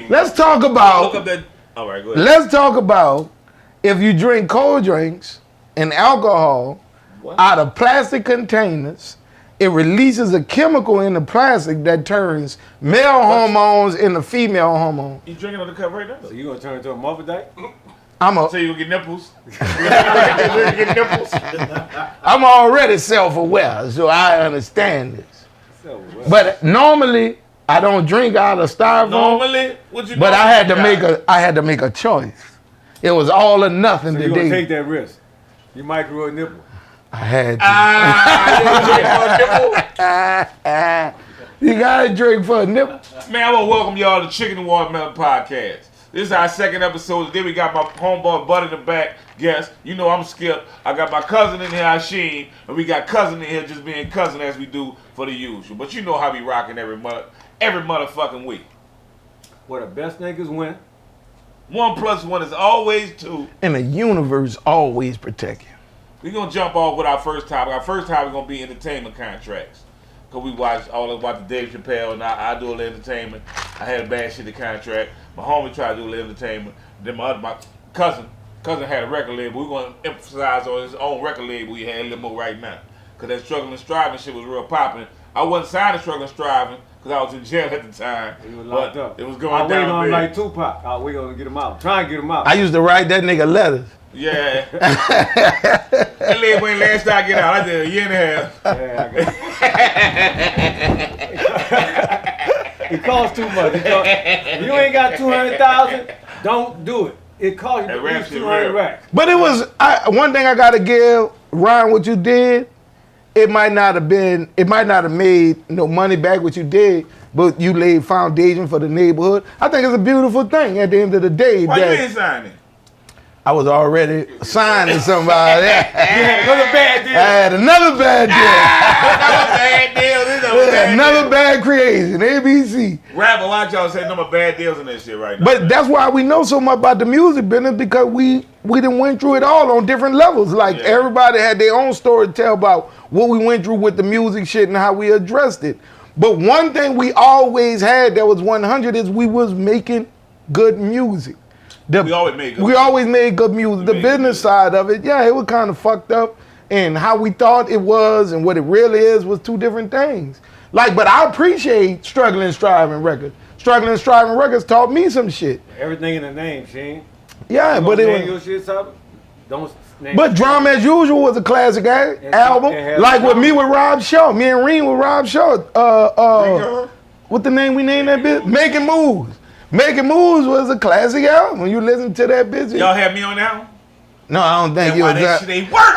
Let's talk about. Look up that. All right, go ahead. Let's talk about if you drink cold drinks and alcohol out of plastic containers. It releases a chemical in the plastic that turns male hormones into female hormones. You drinking on the cup right now? So you gonna turn into a hermaphrodite? So you gonna get nipples? Get nipples? I'm already self-aware, so I understand this. But normally, I don't drink out of styrofoam. Normally, what you? But I had to make a choice. It was all or nothing so today. You gonna take that risk? You might grow a nipple. I had to. You gotta drink for a nipple. Man, I want to welcome y'all to Chicken and Watermelon Podcast. This is our second episode. Today we got my homeboy Bud in the back. Guest, you know I'm Skip. I got my cousin in here, Sheem, and we got cousin in here just being cousin as we do for the usual. But you know how we rocking every motherfucking week. Where the best niggas win. 1 + 1 is always 2. And the universe always protect you. We're going to jump off with our first topic. Our first topic is going to be entertainment contracts. Because we watched all about the Dave Chappelle, and I do a little entertainment. I had a bad shit contract. My homie tried to do a little entertainment. Then my cousin had a record label. We're going to emphasize on his own record label he had a little more right now. Because that Struggling and Striving shit was real popping. I wasn't signed to Struggling and Striving because I was in jail at the time. He was locked up. It was going down. I waited on him like Tupac. I waited on him to get him out. Try and get him out. I used to write that nigga letters. Yeah. That lady when last time I get out, I did a year and a half. Yeah, it costs too much. If you ain't got 200,000, don't do it. It costs you at least 200 racks. But it was one thing I gotta give Ryan what you did. It might not have made no money back what you did, but you laid foundation for the neighborhood. I think it's a beautiful thing at the end of the day. Why you ain't signing? I was already signed to somebody. Yeah, another bad deal. I had another bad deal. Another bad creation, ABC. Rapper, why y'all say no more bad deals in this shit right now? But that's why we know so much about the music business, because we done went through it all on different levels. Like everybody had their own story to tell about what we went through with the music shit and how we addressed it. But one thing we always had that was 100 is we was making good music. We always made good music. The business side of it, it was kind of fucked up. And how we thought it was and what it really is was two different things. But I appreciate Struggling and Striving Records. Struggling and Striving Records taught me some shit. Everything in the name, Sheem. Yeah, but it was. Your shit something? Don't name but Drama as Usual was a classic album. Like with me with Rob Shaw. Me and Reem with Rob Shaw. What the name we named that bitch? Making Moves. Making Moves was a classic album. When you listen to that bitch. Y'all had me on that one? No, I don't think you was that. Shit ain't work.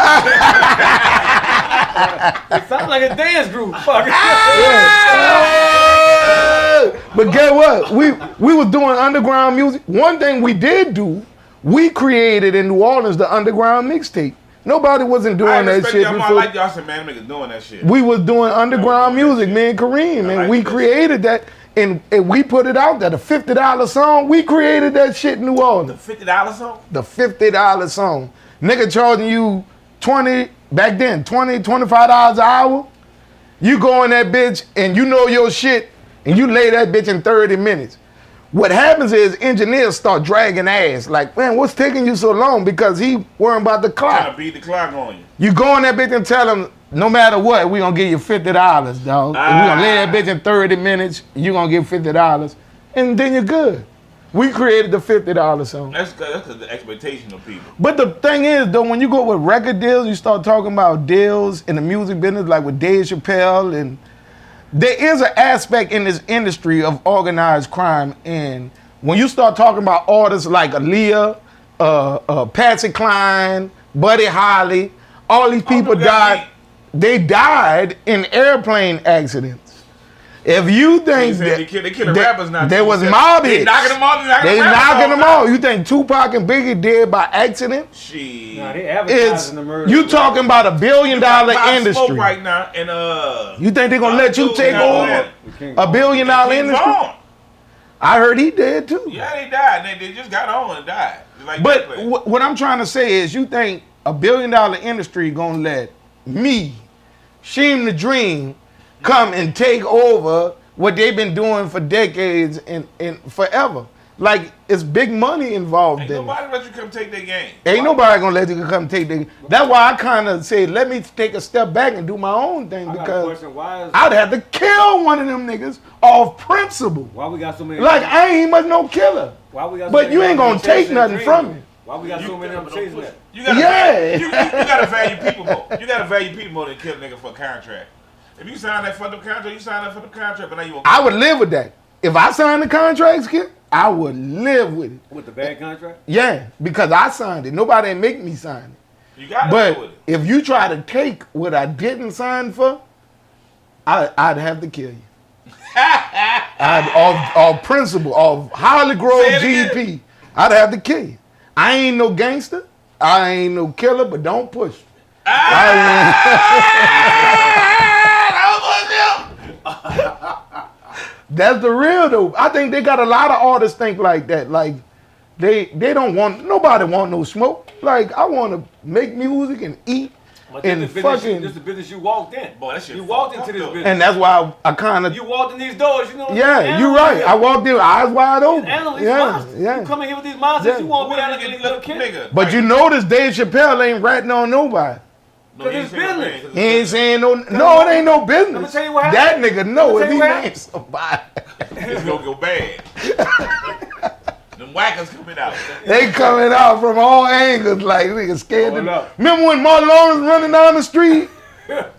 It sounds like a dance group. Fuck. But guess what? We was doing underground music. One thing we did do, we created in New Orleans the underground mixtape. Nobody wasn't doing that shit before. I like y'all said, man, niggas doing that shit. We was doing underground music, me and Kareem, and we created that. And we put it out there, the $50 song. We created that shit in New Orleans. The $50 song? The $50 song. Nigga charging you back then, $25 an hour. You go in that bitch and you know your shit and you lay that bitch in 30 minutes. What happens is engineers start dragging ass. Like, man, what's taking you so long? Because he worrying about the clock. Trying to beat the clock on you. You go in that bitch and tell him, no matter what, we gonna give you $50, dog. If we gonna lay that bitch in 30 minutes, you gonna give $50. And then you're good. We created the $50 song. That's the expectation of people. But the thing is, though, when you go with record deals, you start talking about deals in the music business, like with Dave Chappelle, and there is an aspect in this industry of organized crime. And when you start talking about artists like Aaliyah, Patsy Cline, Buddy Holly, all these people died. They died in airplane accidents. If you think they killing rappers now, there was mob hits. They knocking them off. They knocking them off. You think Tupac and Biggie dead by accident? Shit. Nah, they advertising the murder. You talking about $1 billion industry right now, and you think they gonna let you take over $1 billion industry? I heard he dead too. Yeah, they died. They just got on and died. Like but what I'm trying to say is, you think $1 billion industry gonna let me, Sheem the Dream, come and take over what they've been doing for decades and forever. Like, it's big money involved Ain't in it. nobody let you come take their game. Ain't nobody gonna let you come take their. That's why I kind of say, let me take a step back and do my own thing, I got a because question. Why is I'd have to kill one of them niggas off principle. why we got so many? Like, I ain't much no killer. Why we got so But many you ain't gonna motherfuckers take chasing nothing that from dream? me. Why we got so many of them chasing that? You gotta Yeah. you gotta value people more. You gotta value people more than kill a nigga for a contract. If you sign that fucking contract, you sign that for the contract, but now you. I would live with that. If I signed the contract, Skip, I would live with it. With the bad contract? Yeah, because I signed it. Nobody ain't make me sign it. You gotta live with But it. if you try to take what I didn't sign for, I'd have to kill you. Of principle, of highly growth Say it GP, again. I'd have to kill you. I ain't no gangster. I ain't no killer, but don't push me. That's the real though. I think they got a lot of artists think like that. Like they don't want nobody want no smoke. Like I want to make music and eat But and this fucking. is the business you walked in. Boy, that shit you walked fucked into this up, though. business. And that's why I kind of. You walked in these doors, you know. Yeah, you're right. I walked in eyes wide open. Analysts, Yeah, monsters. You yeah. come in here with these monsters, Yeah. you want Who to that be nigga a look kid. nigga? But you notice Dave Chappelle ain't ratting on nobody. No, Cause he it's ain't saying business. that, He ain't saying no. No, it ain't no business. Let me tell you what That happened. nigga know Let if me he tell you what names somebody. it's gonna go bad. Them whackers coming out. They coming out from all angles like niggas scared. Hold To, up. remember when Martin Lawrence running down the street,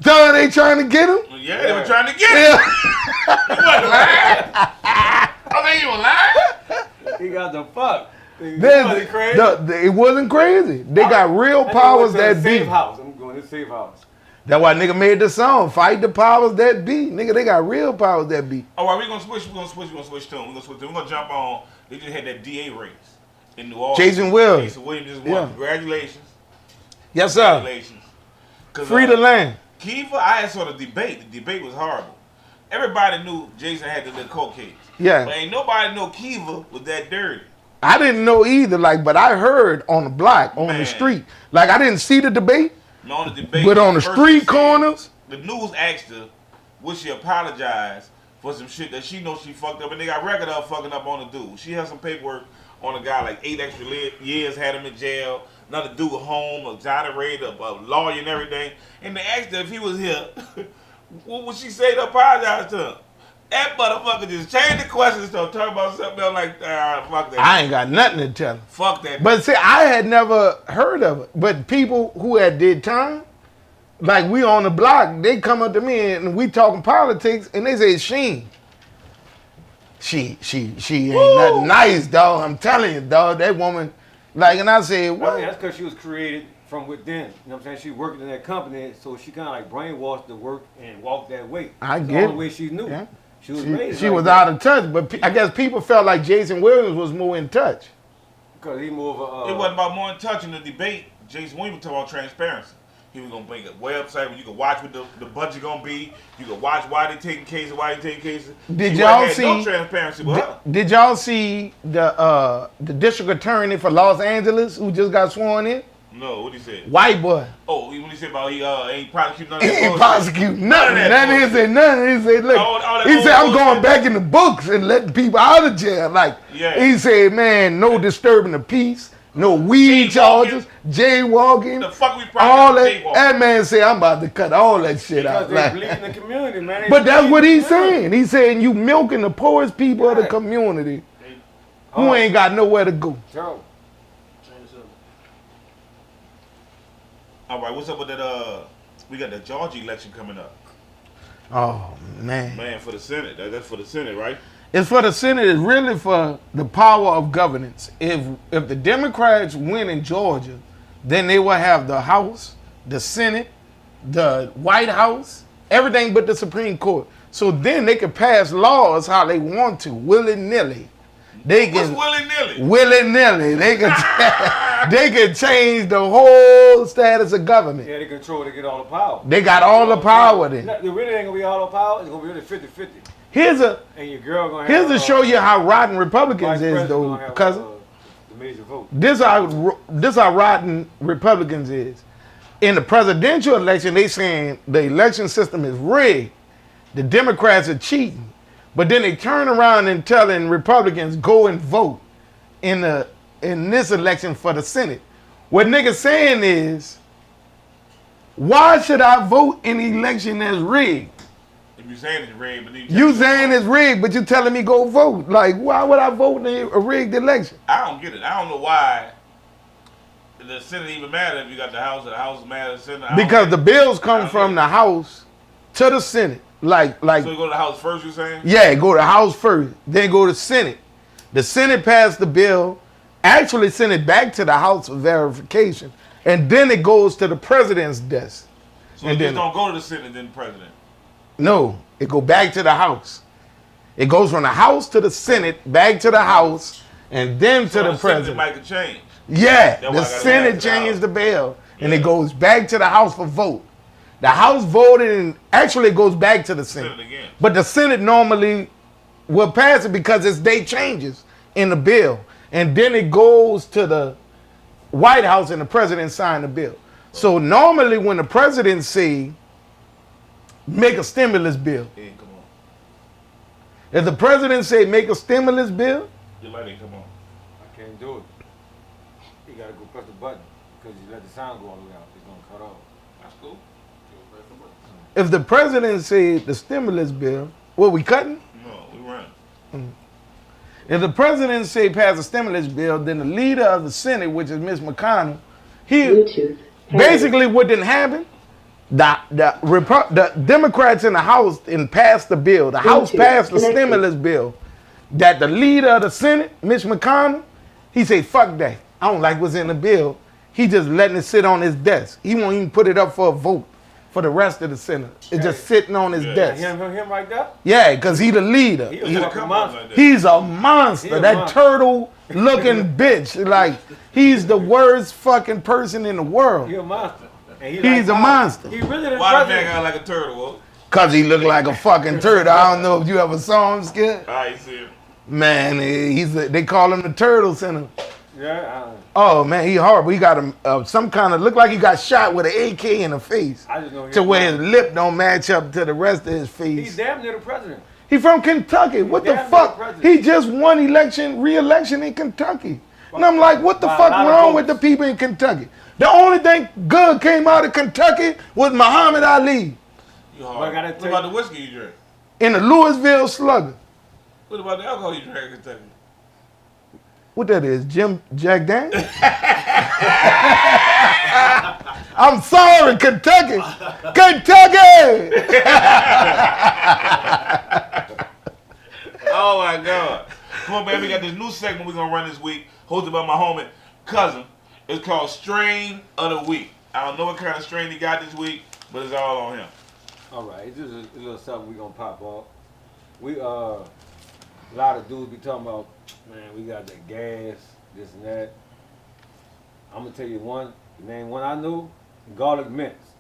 telling they trying to get him? Yeah, they were trying to get it. You wasn't lying. I think you were lying. He got the fuck. He Then- wasn't crazy. it wasn't crazy. They got real That nigga powers went to that the be. safe house. I'm going to the safe house. That's why nigga made the song. Fight the powers that be. Nigga, they got real powers that be. All right, we're gonna switch tune. We're gonna jump on. They just had that DA race in New Orleans. Jason Williams. Jason Williams just won. Yeah. Congratulations. Yes, sir. Congratulations. 'Cause, Free the land. Kiva, I had saw the debate. The debate was horrible. Everybody knew Jason had the little coke case. Yeah. But ain't nobody know Kiva was that dirty. I didn't know either, like, but I heard on the block, on the Man. street. Like, I didn't see the debate, No, on the debate. but on the first street she said- corners, The news asked her, would she apologize for some shit that she knows she fucked up, and they got record of fucking up on the dude. She has some paperwork on a guy, like 8 extra years, had him in jail, another dude home, exonerated, a lawyer and everything. And they asked her if he was here, what would she say to apologize to him? That motherfucker just changed the question and started talking about something else like, fuck that. I ain't got nothing to tell him. Fuck that. But see, I had never heard of it. But people who had did time, like we on the block, they come up to me and we talking politics, and they say, Sheem, she ain't nothing nice, dog. I'm telling you, dog. That woman, like, and I said, what? I mean, that's because she was created from within. You know what I'm saying? She worked in that company, so she kind of like brainwashed to work and walk that way. I That's get the it. only way she knew. Yeah. She was raised She like was that. out of touch, but I guess people felt like Jason Williams was more in touch. Because he more of a... It wasn't about more in touch in the debate. Jason Williams was talking about transparency. He was gonna bring a website where you can watch what the budget gonna be. You can watch why they taking cases, why they taking cases. Did She y'all had no see- transparency with her. Did y'all see the district attorney for Los Angeles who just got sworn in? No, what he said? White boy. Oh, when he said about he ain't prosecuting none of He that ain't bullshit. prosecuting nothing. None of that Nothing. He bullshit. said nothing. He said, look. All that He old said, I'm bullshit. going back in the books and letting people out of jail. Like, Yeah. he said, man, no disturbing the peace, no weed Jaywalking. charges, jaywalking. The fuck we all prosecuting that. jaywalking? That man said, I'm about to cut all that shit Because out. they Like, believe in the community, man. They but that's believe what in the he's community. saying. He's saying you milking the poorest people of the Right. community who Oh. ain't got nowhere to go. Terrible. All right, what's up with that? We got the Georgia election coming up. Oh, man. Man, for the Senate. That's for the Senate, right? It's for the Senate. It's really for the power of governance. If the Democrats win in Georgia, then they will have the House, the Senate, the White House, everything but the Supreme Court. So then they can pass laws how they want to, willy-nilly. They What's can willy-nilly? willy-nilly. They can change the whole status of government. Yeah, they control, they get all the power. They got all the power then. It really ain't going to be all the power. It's going to be really 50-50. Here's a And your girl going to have... here's to show you how rotten Republicans Vice is, President though, gonna have, cousin. the major vote. This how rotten Republicans is. In the presidential election, they saying the election system is rigged. The Democrats are cheating. But then they turn around and telling Republicans go and vote in this election for the Senate. What niggas saying is, why should I vote in an election that's rigged? If you saying it's rigged, but you saying it's rigged, but you telling me go vote. Like, why would I vote in a rigged election? I don't get it. I don't know why the Senate even matter if you got the House matter, the Senate. Because the bills come from the House to the Senate. Like. So you go to the House first, you saying? Yeah, go to the House first, then go to Senate. The Senate passed the bill, actually sent it back to the House for verification, and then it goes to the president's desk. So it just don't go to the Senate, then the president? No, it go back to the House. It goes from the House to the Senate, back to the House, and then to the president. Senate might change. Yeah, the Senate changed the bill, and it goes back to the House for vote. The House voted, and actually it goes back to the Senate. Again. But the Senate normally will pass it because it's day changes in the bill. And then it goes to the White House and the president sign the bill. So normally when the president say, make a stimulus bill. Yeah, come on. If the president say, make a stimulus bill. Your light ain't come on. I can't do it. You gotta go press the button because you let the sound go all the way out. It's gonna cut off. That's cool. If the president say the stimulus bill, what, we cutting? No, we running. If the president say pass a stimulus bill, then the leader of the Senate, which is Ms. McConnell, basically what didn't happen, the Democrats in the House passed the bill. The House passed the stimulus bill that the leader of the Senate, Mitch McConnell, he say, fuck that. I don't like what's in the bill. He just letting it sit on his desk. He won't even put it up for a vote for the rest of the Senate. It's just sitting on his desk. Him like that? Yeah, because he the leader. He's a monster. That turtle-looking bitch. Like, he's the worst fucking person in the world. He's a monster. He's a monster. He really the Why the man got like a turtle? Because he look like a fucking turtle. I don't know if you ever saw him, Skip. I see him. Man, they call him the turtle center. Yeah. Oh man, he horrible. He got some kind of, look like he got shot with an AK in the face. I just know to where his lip don't match up to the rest of his face. He's damn near the president. He from Kentucky. What the fuck? He just won re-election in Kentucky. And I'm like, what the fuck wrong with the people in Kentucky? The only thing good came out of Kentucky was Muhammad Ali. What about the whiskey you drink? In the Louisville Slugger. What about the alcohol you drink in Kentucky? What that is, Jack Daniels? I'm sorry, Kentucky. Kentucky! Oh my God. Come on, man, we got this new segment we're going to run this week, hosted by my homie, Cousin. It's called Strain of the Week. I don't know what kind of strain he got this week, but it's all on him. All right, it's just a little something we're going to pop off. A lot of dudes be talking about, man, we got that gas, this and that. I'm going to tell you name one I knew, garlic mints.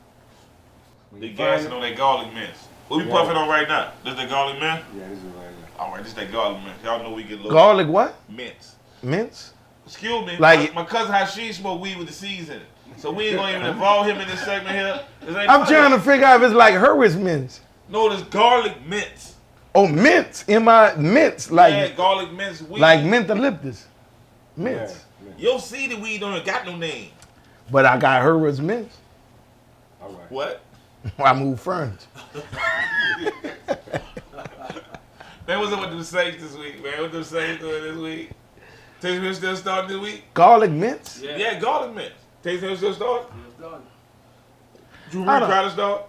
They gassing on that garlic mints. What we puffing on right now? This that garlic mint? Yeah, this is right now. All right, this that garlic mint. Y'all know we get a little... Garlic what? Mints. Mints? Excuse me, like my cousin Sheem smoke weed with the seeds in it. So we ain't going to even involve him in this segment here. I'm trying to figure out if it's like Hurwitz mints. No, there's garlic mints. Oh, mints. Mints. Like, yeah, garlic mints weed. Like mentholyptus. Mints. Yeah. Your seeded weed don't even got no name. But I got Hurwitz mints. All right. What? I moved furniture. Man, what's up with them Saints this week, man? What them Saints doing this week? Taysom Hill still starting this week? Garlic mints? Yeah, garlic mints. Taysom Hill still starting? Drew Brees try to start?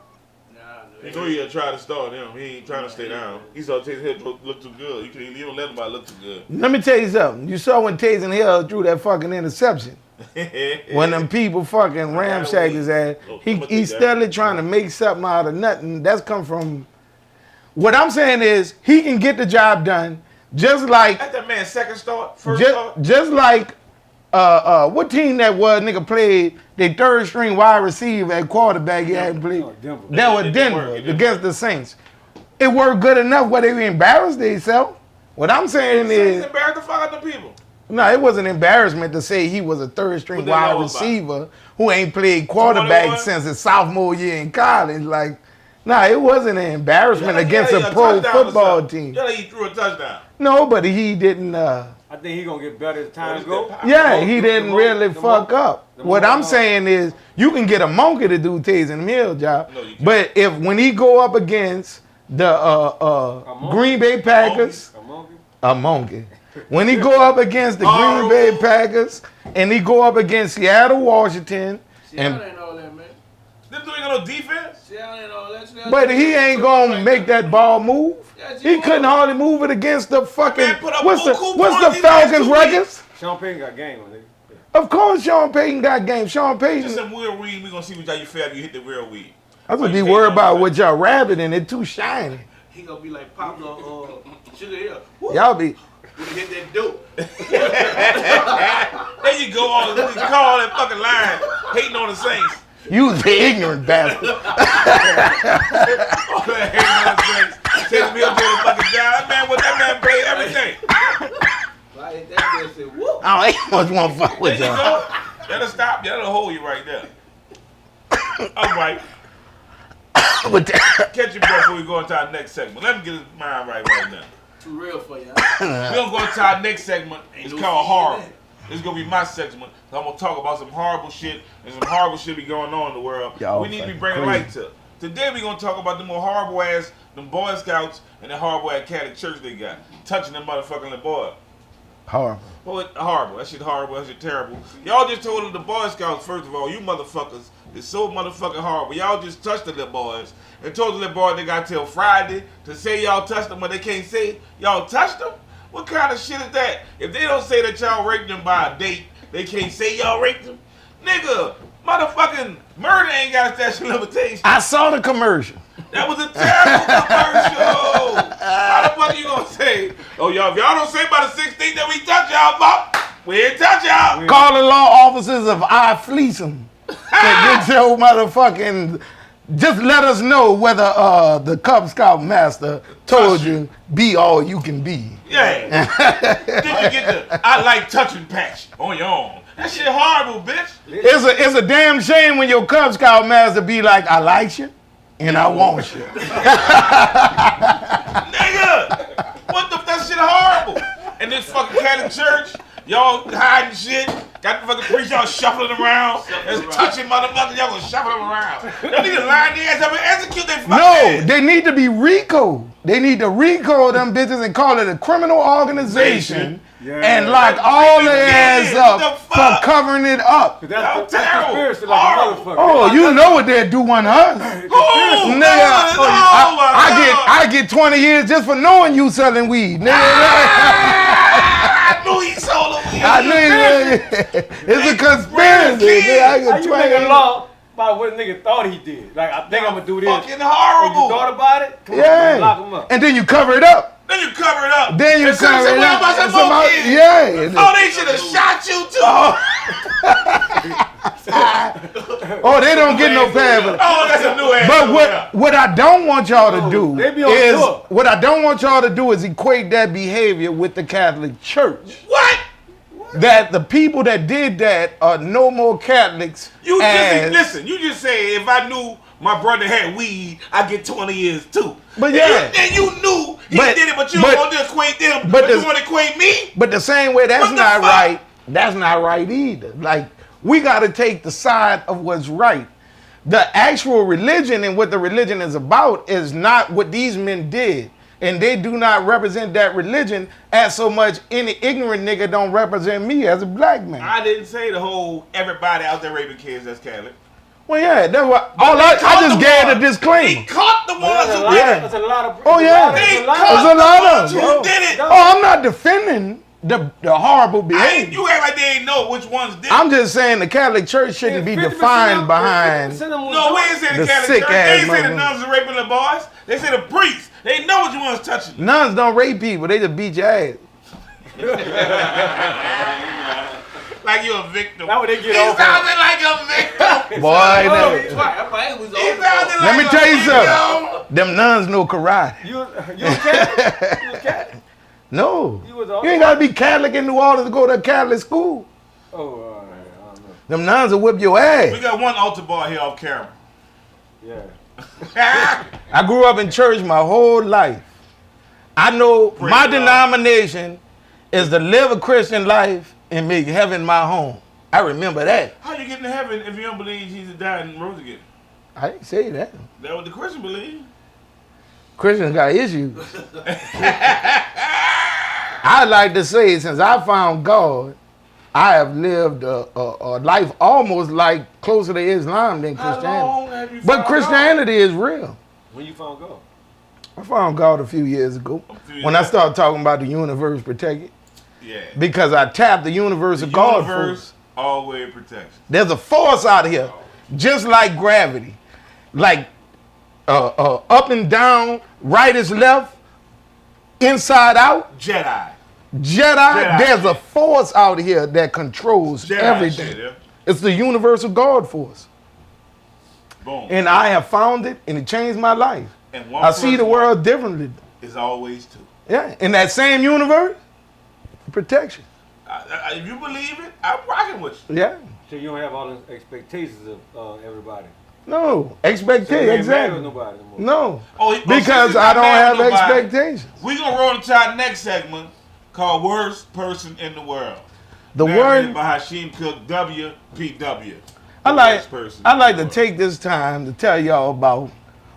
He know he'll try to start him. He ain't trying to stay down. He saw Taysom Hill look too good. You don't let him look too good. Let me tell you something. You saw when Taysom Hill threw that fucking interception. When them people fucking ramshacked his ass. He's steadily trying to make something out of nothing. That's come from... What I'm saying is, he can get the job done just like... That's that man's second start, first start? Just like... what team that was, nigga, played their third string wide receiver at quarterback he hadn't played? Denver. That was Denver against the Saints. It worked good enough where they embarrassed themselves. What I'm saying is... embarrassed the fuck out the people. No, it was an embarrassment to say he was a third string wide receiver who ain't played quarterback since his sophomore year in college. Like, Nah, it wasn't an embarrassment against a pro football team. Yeah, he threw a touchdown. No, but he didn't. I think he's going to get better as time goes. Yeah, he didn't really fuck up. What I'm saying is, you can get a monkey to do Taysom Hill job, but when he go up against the Green Bay Packers, a monkey. When he go up against the Green Bay Packers, and he go up against Seattle, Washington, Seattle ain't all that, man. Them two ain't got no defense. Seattle ain't all that. But he ain't gonna make that ball move. He couldn't hardly move it against the fucking. What's the Falcons records? Sean Payton got game on it. Of course, Sean Payton got game. Sean Payton. Just some real weed. We gonna see what you feel if you hit the real weed. I would be worried about with y'all rabbit and it too shiny. He gonna be like Pablo Sugar Hill. Y'all be. When he hit that dope. There you go on. You call that fucking line, hating on the Saints. You was the ignorant bastard. Hating on the Saints. Takes me up to the fucking job. That man played everything. I hit that bitch and said, whoop. I ain't much want to fuck with There you y'all. go. That'll stop. That'll hold you right there. All right. But Catch your breath before we go into our next segment. Let me get his mind right now. Too real for you. We're going to go into our next segment. It's called horror. This is going to be my segment. I'm going to talk about some horrible shit and some horrible shit be going on in the world. We need to be bringing light to. Today we're going to talk about the more horrible ass, them Boy Scouts and the horrible ass Catholic church they got. Touching them motherfucking little boy. horrible. Well, horrible. That shit horrible. That shit terrible. Y'all just told the Boy Scouts, first of all, you motherfuckers, it's so motherfucking horrible. Y'all just touched the little boys and told the little boy they got till Friday to say y'all touched them, but they can't say y'all touched them? What kind of shit is that? If they don't say that y'all raped them by a date, they can't say y'all raped them? Nigga, motherfucking murder ain't got a statute of limitations. I saw the commercial. That was a terrible commercial. How the fuck you gonna say, oh, y'all, if y'all don't say by the 16th that we touch y'all, fuck, we ain't touch y'all. Call the law officers of I fleece them. Get your motherfucking. Just let us know whether the Cub Scout master told you be all you can be. Yeah. Did you get the I like touching patch on your own? That shit horrible, bitch. It's a damn shame when your Cub Scout master be like, I like you and I want you. Nigga, that shit horrible. And this fucking Catholic church, y'all hiding shit. Got the fucking priest, y'all shuffling around. It's touching motherfuckers, y'all gonna shuffle them around. Y'all need to line their ass up and execute their fucking ass. They need to be RICO. They need to RICO them bitches and call it a criminal organization and lock all their ass up for covering it up. That's conspiracy like a motherfucker. Oh, you know what they're doing us. I get 20 years just for knowing you selling weed. I knew he sold them weed. I knew it's a conspiracy. How you make a law about what a nigga thought he did? Like, I think I'm gonna do this. Fucking horrible. You thought about it? Come on, lock him up. And then you cover it up. Then you cover it up. Oh, they should have shot you too. Oh, they don't get no pay. Oh, that's a new ass. But what I don't want y'all to do is equate that behavior with the Catholic Church. What? That the people that did that are no more Catholics. You just say if I knew my brother had weed, I get 20 years too. But and you knew he did it, but you don't want to equate them. But you want to equate me? But the same way, that's not right. That's not right either. Like, we got to take the side of what's right. The actual religion and what the religion is about is not what these men did. And they do not represent that religion as so much any ignorant nigga don't represent me as a black man. I didn't say the whole everybody out there raping kids that's Catholic. Well, yeah, that's what. I just gave the disclaimer. He caught the ones who did it. That's a lot of. Oh yeah, there's a lot of who did it. Oh, I'm not defending the horrible behavior. You act like they ain't know which ones did it. I'm just saying the Catholic Church shouldn't be defined behind. No, we ain't say the Catholic Church. They ain't say the nuns are raping the boys. They say the priests. They know which ones touching. Nuns don't rape people. They just beat your ass. Like you a victim. That's what they get He off sounded like a victim. Boy, let me tell you something. Them nuns know karate. You a Catholic? You a Catholic? No. You ain't got to be Catholic in New Orleans to go to a Catholic school. Oh, all right. I don't know. Them nuns will whip your ass. We got one altar boy here off camera. Yeah. I grew up in church my whole life. I know my denomination is to live a Christian life and make heaven my home. I remember that. How you get into heaven if you don't believe Jesus died and rose again? I didn't say that. That's what the Christian believe. Christians got issues. I like to say, since I found God, I have lived a life almost like closer to Islam than Christianity. How long have you But found Christianity is real. When you found God? I found God a few years ago when I started talking about the universe protected. Yeah. Because I tapped the universal God force. Always protects. There's a force out here, just like gravity. Like up and down, right is left, inside out. Jedi. There's a force out here that controls everything. Shit, yeah. It's the universal God force. Boom. And I have found it, and it changed my life. And one I see the world differently. Is always two. Yeah, in that same universe, protection. If you believe it, I'm rocking with you. Yeah. So you don't have all the expectations of everybody. No, So you expectations. ain't mad Exactly. with nobody no more. No, Since because you're I not don't mad have with nobody, expectations. We're going to roll into our next segment called Worst Person in the World. The Narrated word by Sheem Cook, WPW. I like to take. take this time to tell y'all about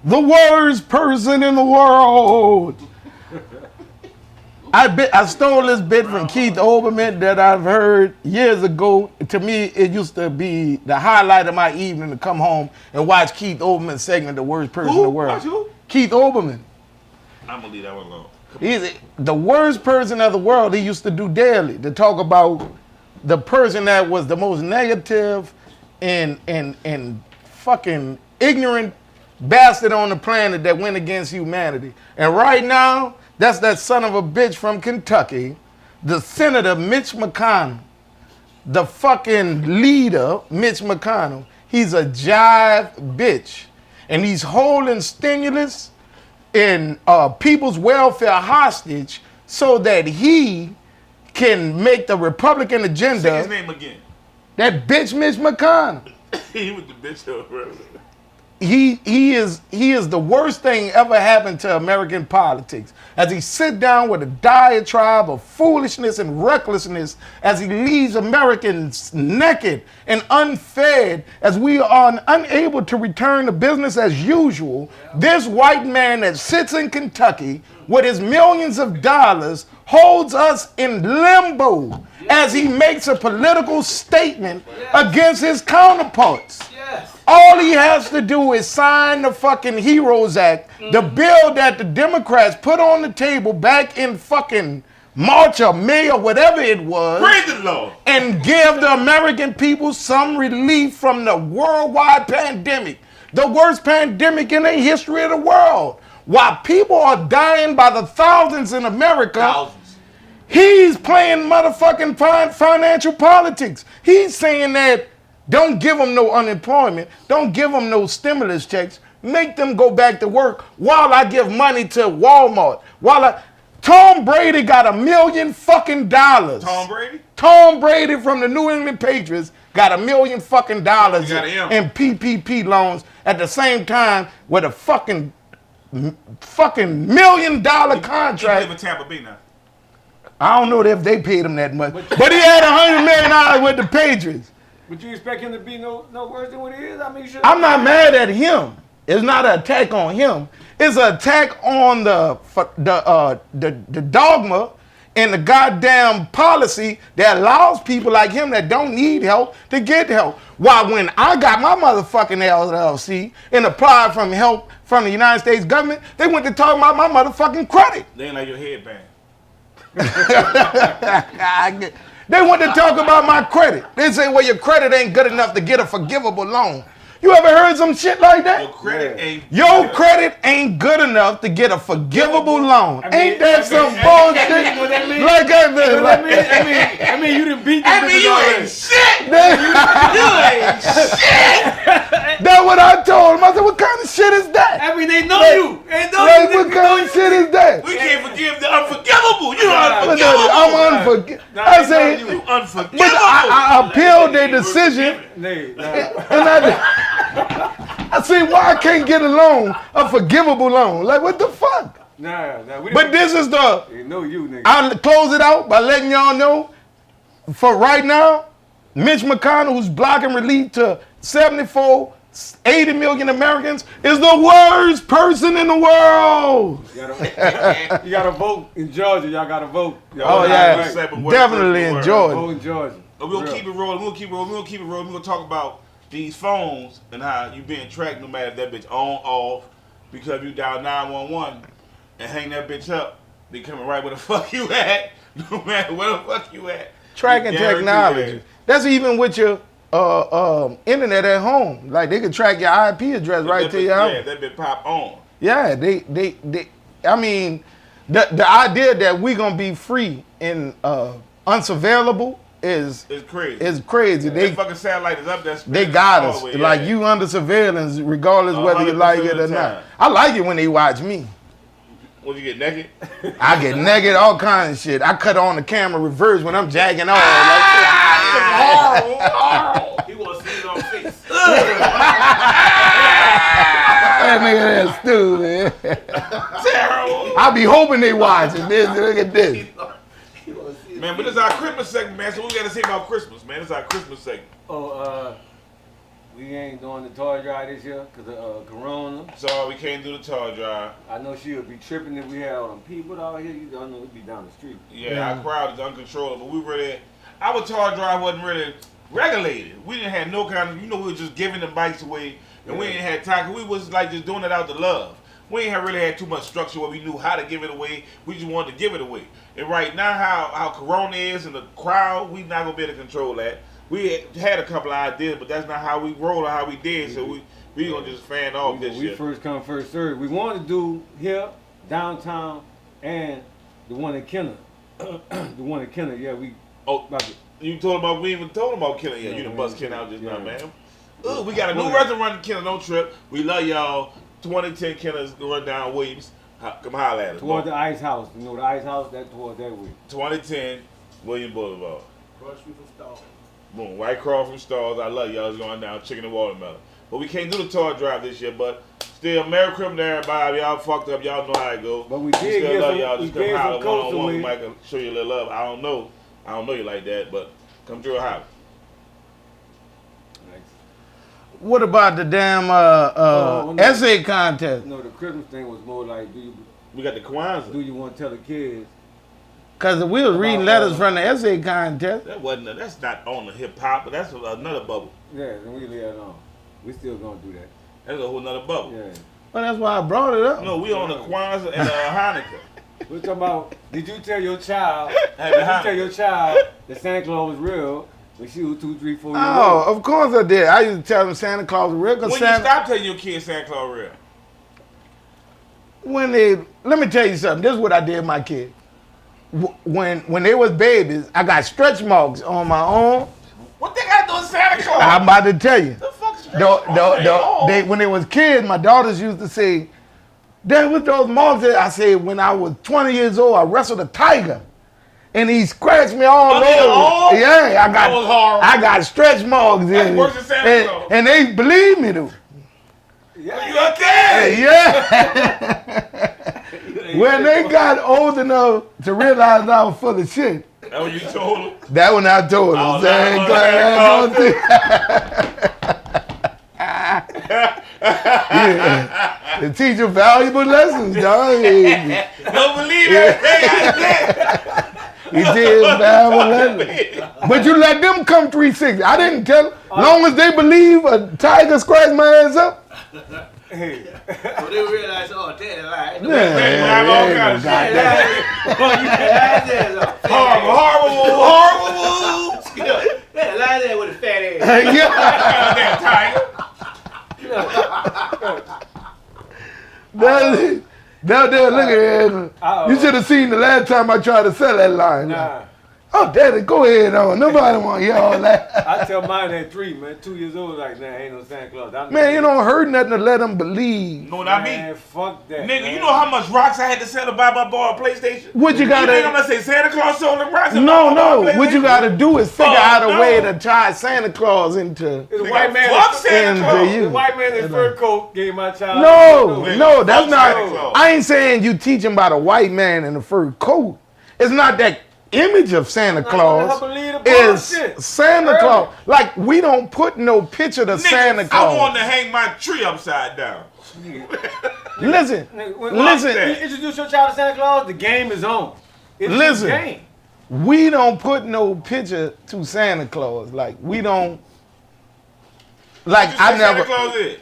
the worst person in the world. I stole this bit from Keith Olbermann that I've heard years ago. To me, it used to be the highlight of my evening to come home and watch Keith Olbermann's segment, The Worst Person in the World. Watch who? Keith Olbermann. I'm going to leave that one alone. He's the worst person of the world. He used to do daily to talk about the person that was the most negative and fucking ignorant bastard on the planet that went against humanity. And right now, that's that son of a bitch from Kentucky, the Senator Mitch McConnell, the fucking leader, Mitch McConnell. He's a jive bitch. And he's holding stimulus and people's welfare hostage so that he can make the Republican agenda. Say his name again. That bitch Mitch McConnell. He was the bitch over. He is the worst thing ever happened to American politics. As he sit down with a diatribe of foolishness and recklessness, as he leaves Americans naked and unfed, as we are unable to return to business as usual, this white man that sits in Kentucky with his millions of dollars holds us in limbo as he makes a political statement against his counterparts. All he has to do is sign the fucking HEROES Act, the bill that the Democrats put on the table back in fucking March or May or whatever it was. Praise the Lord. And give the American people some relief from the worldwide pandemic. The worst pandemic in the history of the world. While people are dying by the thousands in America, Thousands. he's playing motherfucking financial politics. He's saying that don't give them no unemployment. Don't give them no stimulus checks. Make them go back to work while I give money to Walmart. Tom Brady got $1 million fucking dollars. Tom Brady? Tom Brady from the New England Patriots got $1 million fucking dollars got him. in PPP loans at the same time with a fucking $1 million contract. He live in Tampa Bay now. I don't know if they paid him that much, but he had $100 million with the Patriots. But you expect him to be no worse than what he is? I mean, I'm not mad at him. It's not an attack on him. It's an attack on the dogma and the goddamn policy that allows people like him that don't need help to get help. While when I got my motherfucking LLC and applied for help from the United States government, they went to talk about my motherfucking credit. They ain't like your headband. They want to talk about my credit. They say, well, your credit ain't good enough to get a forgivable loan. You ever heard some shit like that? Your credit ain't. Your credit ain't good enough to get a forgivable loan. Ain't that some bullshit? What that mean? Like I mean, you done beat them. I mean, you ain't shit. You ain't shit. That's what I told him. I said, what kind of shit is that? I mean, they know you. They know Like, you. what kind of shit is that? We can't forgive the unforgivable. You I'm unforgivable. unforgivable. I say, You unforgivable. but I appealed their decision. Nah. And I see why I can't get a loan, a forgivable loan. Like, what the fuck? Nah, we But this is the, know you, nigga. I'll close it out by letting y'all know, for right now, Mitch McConnell, who's blocking relief to 74, 80 million Americans, is the worst person in the world. You gotta vote in Georgia. Y'all gotta vote. Oh, yeah. Definitely in Georgia. Vote in Georgia. We're gonna keep it rolling. We're gonna keep it rolling. We're gonna talk about these phones and how you being tracked no matter if that bitch on, off, because you dial 911 and hang that bitch up. They coming right where the fuck you at, no matter where the fuck you at. Tracking technology. That's even with your internet at home. Like, they can track your IP address right to your house. Yeah, that bitch pop on. Yeah, they I mean, the idea that we're gonna be free and unsurveillable is crazy. Is crazy. That fucking satellite is up there. They got us. The way, like, you under surveillance regardless whether you like it or not. I like it when they watch me. When you get naked? I get naked, all kinds of shit. I cut on the camera reverse when I'm jagging off. He want to see it on face. That nigga that's stupid. Terrible. I be hoping they watching this. Look at this. Man, but this is our Christmas segment, man. So we got to say about Christmas, man. This is our Christmas segment. We ain't doing the toy drive this year because of Corona. So we can't do the toy drive. I know she would be tripping if we had all them people out here. You don't know we'd be down the street. Yeah, our crowd is uncontrollable. We really, our toy drive wasn't really regulated. We didn't have no kind of, we were just giving the bikes away, and we ain't had time. We was like just doing it out of love. We ain't really had too much structure where we knew how to give it away. We just wanted to give it away. And right now, how Corona is and the crowd, we not gonna be able to control that. We had a couple of ideas, but that's not how we roll or how we did. So we gonna just fan off this shit. We first come, first serve. We wanted to do here, downtown, and the one in Kenner. The one in Kenner, yeah. You told about, we even told about Kenner yet. You done bust Kenner out just now, man. We got a new restaurant in Kenner, no trip. We love y'all. 2010 Kenner's going down Williams. Come holler at us. Toward the Ice House. You know the Ice House? That toward that way. 2010 William Boulevard. Cross Street from Stars. Boom, right across from Stars. I love y'all. It's going down chicken and watermelon. But we can't do the toy drive this year, but still, Merry Christmas to everybody. Y'all fucked up. Y'all know how it goes. But we did still get love some, y'all. Just come holler one-on-one. We away. might show you a little love. I don't know you like that, but come through a holler. What about the damn essay contest? No, the Christmas thing was more like, we got the Kwanzaa. Do you want to tell the kids? Because we was reading letters from the essay contest. That's not on the hip hop, but that's another bubble. Yeah, and we leave that on. We still gonna do that. That's a whole nother bubble. Yeah. Well, that's why I brought it up. No, we on the Kwanzaa and Hanukkah. We're talking about, did you tell your child that Santa Claus was real when she was 2, 3, 4 years old? Oh, of course I did. I used to tell them Santa Claus was real. When you stop telling your kids Santa Claus real? Let me tell you something. This is what I did with my kids. When they was babies, I got stretch marks on my arm. What they got to do with Santa Claus? I'm about to tell you. The fuck stretch marks? When they was kids, my daughters used to say, "Dad, what those marks?" I said, when I was 20 years old, I wrestled a tiger, and he scratched me all over. Yeah, I got stretch marks in it, and they believe me though. Yeah, you okay? Yeah. When they got old enough to realize I was full of shit. That when you told them? That when I told them. Yeah. To teach you valuable lessons, dog. Don't believe everything I said. He did valuable lessons. But you let them come 360. I didn't tell them. Long as they believe a tiger scratched my ass up. Hey. So they realize, oh, Daddy lied. Horrible. Daddy lied there with a fat ass. Yeah. Tiger. Look at that. You should have seen the last time I tried to sell that line. Nah. Oh, daddy, go ahead on. Nobody want to hear all that. I tell mine at 3, man, 2 years old, like, nah, ain't no Santa Claus. Man, you don't hurt nothing to let them believe. You know what I Man, mean? fuck that. Nigga, man. you know how much rocks I had to sell to buy my boy a PlayStation? What you gotta? You think I'm gonna say Santa Claus sold them rocks? No. What you gotta do is figure out a no. way to tie Santa Claus into. It's a white man. Fuck Santa Claus. you. The white man in his fur coat gave my child. No, that's Fuck not. Santa Claus. I ain't saying you teach him about a white man in a fur coat. It's not that image of Santa Claus. Is Santa Claus. Like, we don't put no picture of Santa Claus. I want to hang my tree upside down. Listen. You introduce your child to Santa Claus, the game is on. It's Listen. the game. We don't put no picture to Santa Claus. Like, we don't. Like, What you say I never. Santa Claus is?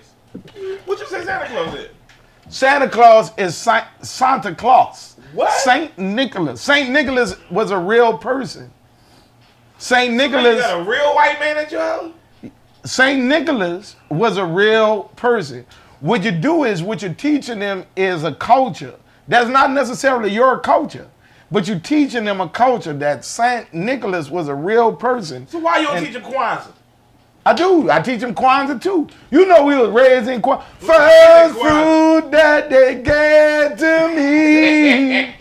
What you say Santa Claus is? Santa Claus is Santa Claus. What? Saint Nicholas. Saint Nicholas was a real person. Saint You Nicholas. got a real white man at your house? Saint Nicholas was a real person. What you do is, what you're teaching them is a culture. That's not necessarily your culture, but you're teaching them a culture that Saint Nicholas was a real person. So why you don't teach him Kwanzaa? I do. I teach them Kwanzaa too. You know we was raised in Kwanzaa. First fruit that they gave to me,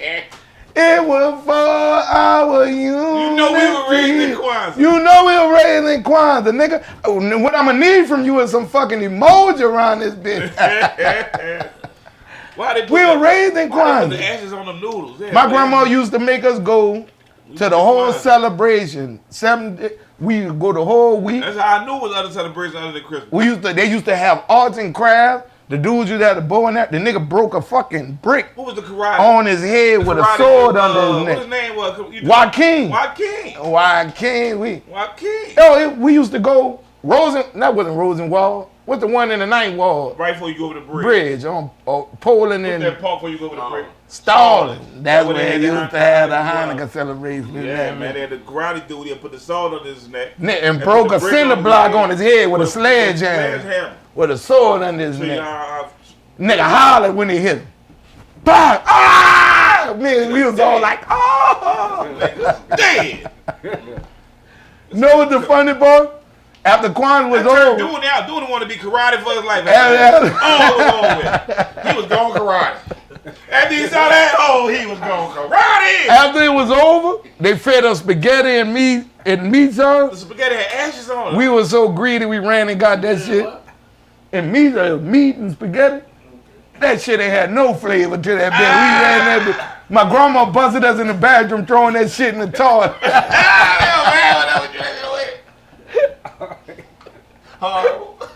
it was for our unity. You know we were raised in Kwanzaa. You know we were raised in Kwanzaa, nigga. Oh, what I'm gonna need from you is some fucking emoji around this bitch. Why they put We were raised in why they put Kwanzaa. the ashes on the noodles? Yeah, My man. grandma used to make us go to the whole celebration. 7 days. We would go the whole week. That's how I knew it was other celebrations other than Christmas. They used to have arts and crafts. The dudes used to have the bow and that. The nigga broke a fucking brick What was the karate? on his head with a Karate, sword under his What neck. his name was? Joaquin. Joaquin. Yo, we used to go that wasn't Rosenwald. What's the one in the ninth wall? Right before you go over the bridge. Bridge on Poland What's and that park before you go over the bridge? Stalin. That's where where they they had used the to have the Hanukkah Hanukkah celebration. Yeah, man. They had the karate dude. He put the salt on his neck. And broke a cinder block on his head with a sledgehammer. With a sword under his neck. Nigga hollered when he hit him. Bang! Ah! Man, we was all like, oh! Dead. Know what the funny part? After Kwanzaa was over. Dude want to be karate for his life. Yeah. He was going karate. After he saw that, he was going karate. After it was over, they fed us spaghetti and meat sauce. The spaghetti had ashes on it. We were so greedy, we ran and got that shit. And meat and spaghetti. That shit ain't had no flavor to that bitch. We ran that bitch. My grandma busted us in the bathroom throwing that shit in the toilet.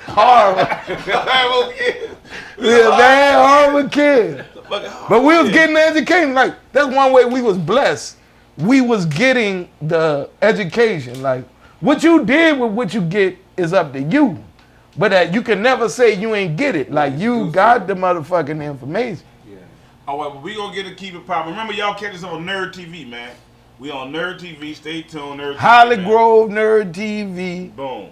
Horrible kid. Yeah, man, horrible kid. But we was getting the education. Like, that's one way we was blessed. We was getting the education. Like, what you did with what you get is up to you. But you can never say you ain't get it. Like, you got the motherfucking information. Yeah. All right, but we gonna get to keep it popping. Remember, y'all catch us on Nerd TV, man. We on Nerd TV. Stay tuned, Nerd TV. Holly man. Grove Nerd TV. Boom.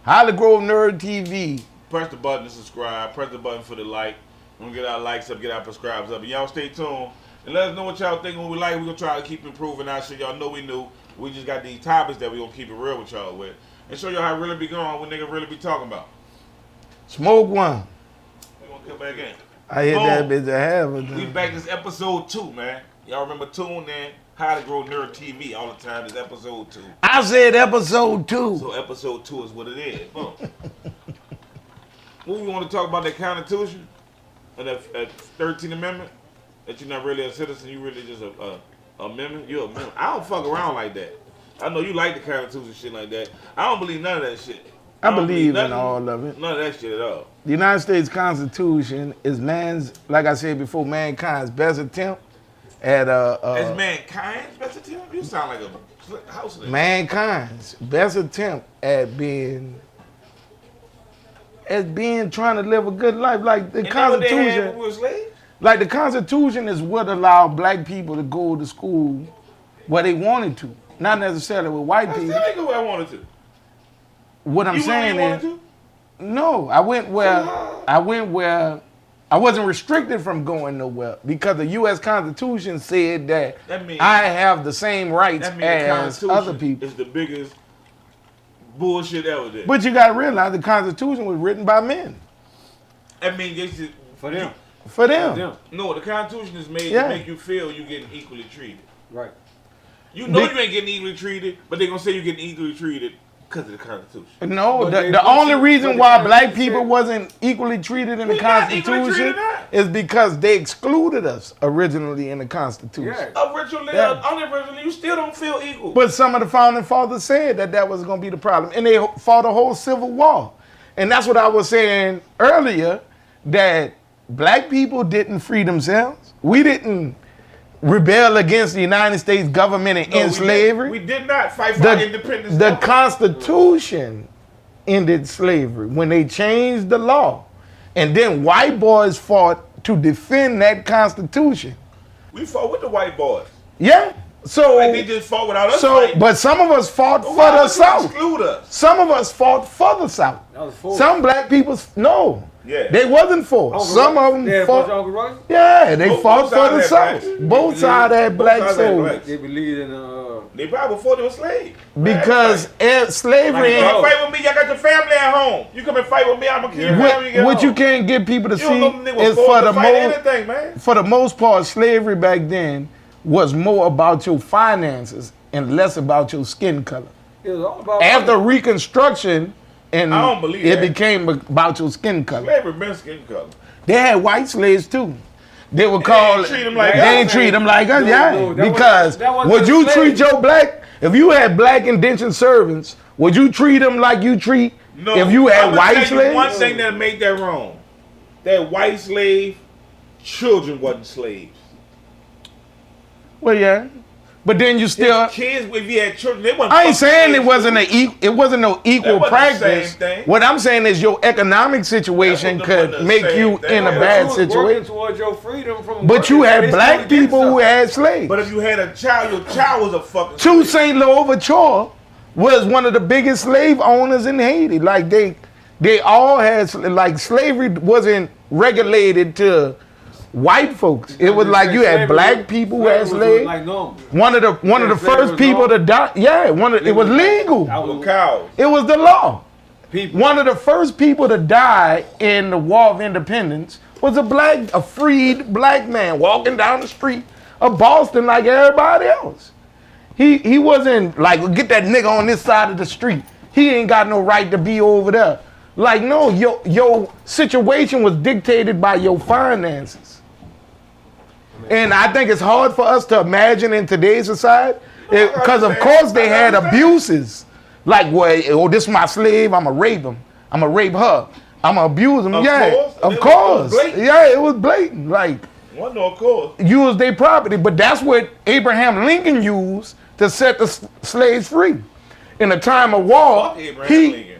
Holly Grove Nerd TV. Press the button to subscribe. Press the button for the like. We're gonna get our likes up, get our subscribes up. And y'all stay tuned. And let us know what y'all think when we like. We're gonna try to keep improving our shit. Y'all know we new. We just got these topics that we gonna keep it real with y'all with. And show y'all how it really be going, what nigga really be talking about. Smoke one. We gonna come back in. I hit that bitch a half of We back this episode 2, man. Y'all remember tune in. How to Grow Nerd TV all the time. This episode 2. I said episode 2. So episode 2 is what it is. Boom. What we want to talk about, that Constitution and that 13th Amendment? That you're not really a citizen, you really just a member? You're a member. I don't fuck around like that. I know you like the Constitution shit like that. I don't believe none of that shit. I believe in all of it. None of that shit at all. The United States Constitution is like I said before, mankind's best attempt at As mankind's best attempt? You sound like a house nigga. Mankind's best attempt at being trying to live a good life. Like the Constitution. When we were slaves? Like the Constitution is what allowed black people to go to school where they wanted to. Not necessarily with white people. I still ain't go where I wanted to. What I'm saying is, no, I went where I wasn't restricted from going nowhere because the U.S. Constitution said that means, I have the same rights as other people. It's the biggest bullshit ever did. But you got to realize the Constitution was written by men. I mean, this is For them. For them. No, the Constitution is made to make you feel you're getting equally treated. Right. You know you ain't getting equally treated, but they're going to say you're getting equally treated because of the Constitution. No, the only reason why black people wasn't equally treated in the Constitution is because they excluded us originally in the Constitution. Yeah. Unoriginally, you still don't feel equal. But some of the founding fathers said that was going to be the problem. And they fought a whole civil war. And that's what I was saying earlier, that black people didn't free themselves. We didn't rebel against the United States government and end slavery. We did not fight for our independence. The Constitution ended slavery when they changed the law. And then white boys fought to defend that Constitution. We fought with the white boys. Yeah. So like they just fought without us fighting. But some of us fought for the South. Exclude us? Some of us fought for the South. Some black people, no. Yeah. They wasn't for. Some of them fought. Yeah, they fought for the South. Both sides had black soldiers. They believe in they probably before they were slaves. Because slavery ain't. You come fight with me, I got your family at home. You come and fight with me, I'm gonna kill your family. What you can't get people to see is for the most part, slavery back then was more about your finances and less about your skin color. It was all about after Reconstruction, and I don't believe it became about your skin color. Slavery been skin color. They had white slaves too. They were called. They didn't treat them like us, because would you treat your black? If you had black indentured servants, would you treat them like you treat if you had white slaves? One thing that made that wrong: that white slave children wasn't slaves. Well, yeah. But then you still kids. If you had children, they wasn't. I ain't saying it wasn't no equal practice. What I'm saying is your economic situation could make you in a bad situation. Towards your freedom from but you had black people who had slaves. But if you had a child, your child was a fucking. Toussaint Louverture was one of the biggest slave owners in Haiti. Like they all had, like, slavery wasn't regulated to white folks. It was like you had black people who had slaves. One of the first people to die. Yeah, it was legal. It was the law. One of the first people to die in the War of Independence was a freed black man walking down the street of Boston like everybody else. He wasn't like, get that nigga on this side of the street. He ain't got no right to be over there. Like, no, your situation was dictated by your finances. And I think it's hard for us to imagine in today's society, because of course they had abuses. Like, well, this is my slave, I'm gonna rape him. I'm gonna rape her. I'm gonna abuse him. Of course. Yeah, it was blatant. Like, of course. Use their property, but that's what Abraham Lincoln used to set the slaves free. In a time of war,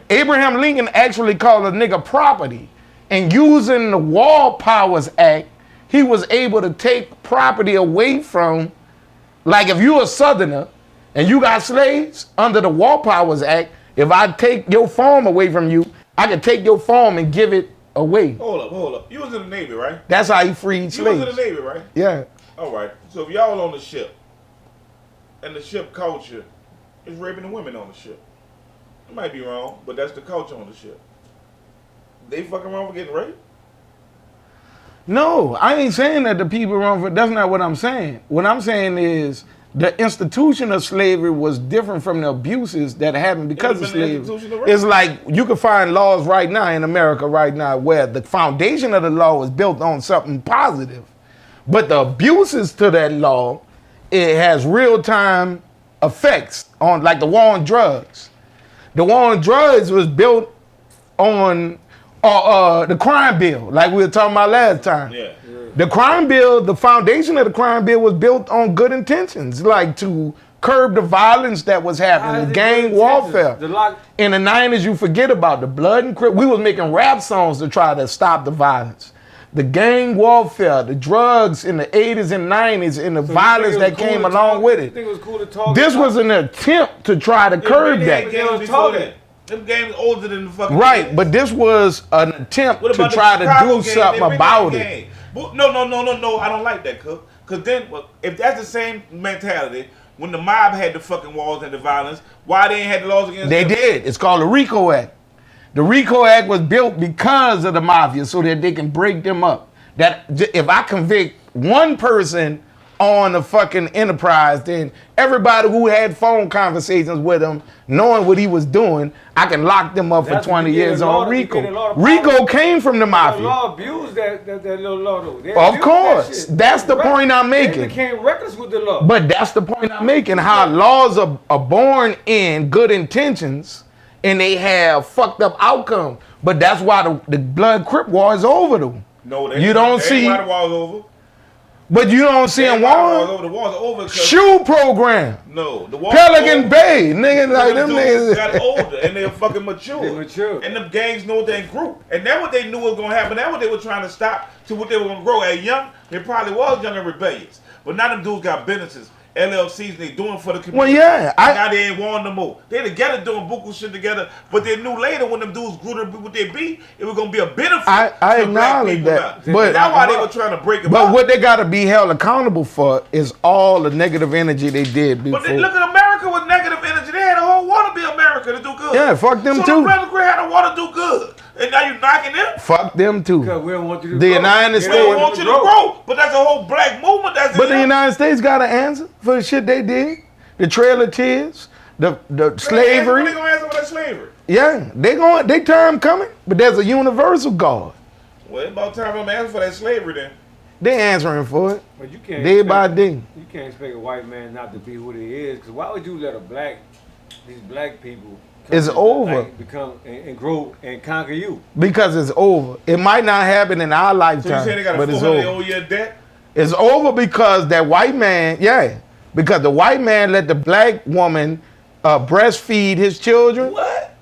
Abraham Lincoln actually called a nigga property, and using the War Powers Act, he was able to take property away from, like, if you're a Southerner and you got slaves under the War Powers Act, if I take your farm away from you, I can take your farm and give it away. Hold up. You was in the Navy, right? That's how he freed slaves. You was in the Navy, right? Yeah. All right. So if y'all on the ship, and the ship culture is raping the women on the ship, it might be wrong, but that's the culture on the ship. They fucking wrong for getting raped? No, I ain't saying that the people wrong for. That's not what I'm saying. What I'm saying is the institution of slavery was different from the abuses that happened because of slavery. It's like you can find laws right now in America right now where the foundation of the law is built on something positive, but the abuses to that law, it has real-time effects on, like the war on drugs. The war on drugs was built on the crime bill, like we were talking about last time. Yeah. The crime bill, the foundation of the crime bill was built on good intentions, like to curb the violence that was happening, the gang warfare. In the 90s, you forget about the blood and crip. We was making rap songs to try to stop the violence. The gang warfare, the drugs in the 80s and 90s, and the violence that came along with it. Think it was cool to talk this was an attempt to try to curb that. Them games older than the fucking Right, games. but this was an attempt What to about the try to Chicago do game? something They bring about that it. game. But no, I don't like that, Cook. Because then, if that's the same mentality, when the mob had the fucking walls and the violence, why they ain't had the laws against They them? did. It's called the RICO Act. The RICO Act was built because of the mafia so that they can break them up. That if I convict one person on a fucking enterprise, then everybody who had phone conversations with him, knowing what he was doing, I can lock them up That's for 20 years on you get a lot RICO. of RICO came from the The mafia. law abused that little law though. They Of abused course. that shit. That's the point I'm They making. became reckless with the law. But that's the point I'm making, how laws are born in good intentions and they have fucked up outcomes. But that's why the blood crip war is over though. No, You don't see- why the wall's over. But you don't see That's them why the wall's war. over. The wall's over. 'Cause- Shoe program. No, the wall's Pelican over. Bay. Niggas like them Dudes got niggas. older and they're fucking mature. They mature. And the gangs know their group. And that's what they knew was going to happen. That's what they were trying to stop to what they were going to grow. At young, they probably was young and rebellious. But now them dudes got businesses, LLCs, and they doing for the community. Well, yeah, Now they ain't wanting no more. They together doing buku shit together, but they knew later when them dudes grew to be what they be, it was going to be a benefit I to black acknowledge people that, now. but- That's why they were trying to break them But up. what they gotta be held accountable for is all the negative energy they did But before. look at America with negative energy. They had a whole want to be America to do good. Yeah, fuck them so too. the Democrats had a want to do good. And now you're knocking them? Fuck them too. Because we don't want you to The grow. United They States- We don't don't want you to grow. But that's a whole black movement. That's But in the them. United States got an answer for the shit they did. The Trail of Tears, the slavery. They gonna answer for that slavery. Yeah, they term coming, but there's a universal God. Well, it's about time I'm asking for that slavery then. They answering for it But you can't day by expect- day. You can't expect a white man not to be who he is. Because why would you let these black people It's over. become and grow and conquer you? Because it's over. It might not happen in our So you lifetime, saying they got a but it's 400 over. old year debt? It's over because that white man, because the white man let the black woman breastfeed his children. What?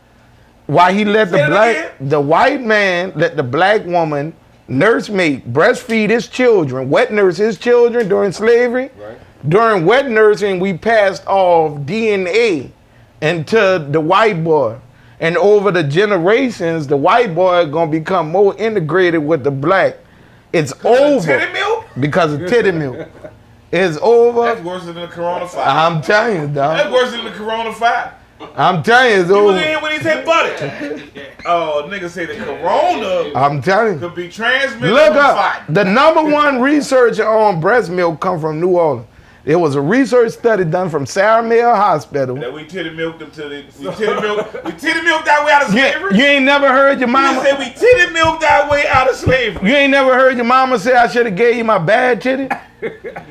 Why he let Say it again. the white man let the black woman nursemaid breastfeed his children, wet nurse his children during slavery. Right. During wet nursing, we passed off DNA into the white boy. And over the generations, the white boy gonna become more integrated with the black. It's over Titty milk? because of titty milk. It's over. That's worse than the Corona 5. I'm telling you, That's dog. worse than the Corona 5. I'm telling you, it's You was over. in here when he said butter. Oh, niggas say the Corona I'm telling you. could be transmitted Look on up. fire. The #1 researcher on breast milk come from New Orleans. It was a research study done from Sarah Mail Hospital. That we titty milked them till we titty milked our way out of slavery. You ain't never heard your You mama. said we titty milked our way out of slavery. You ain't never heard your mama say I should have gave you my bad titty.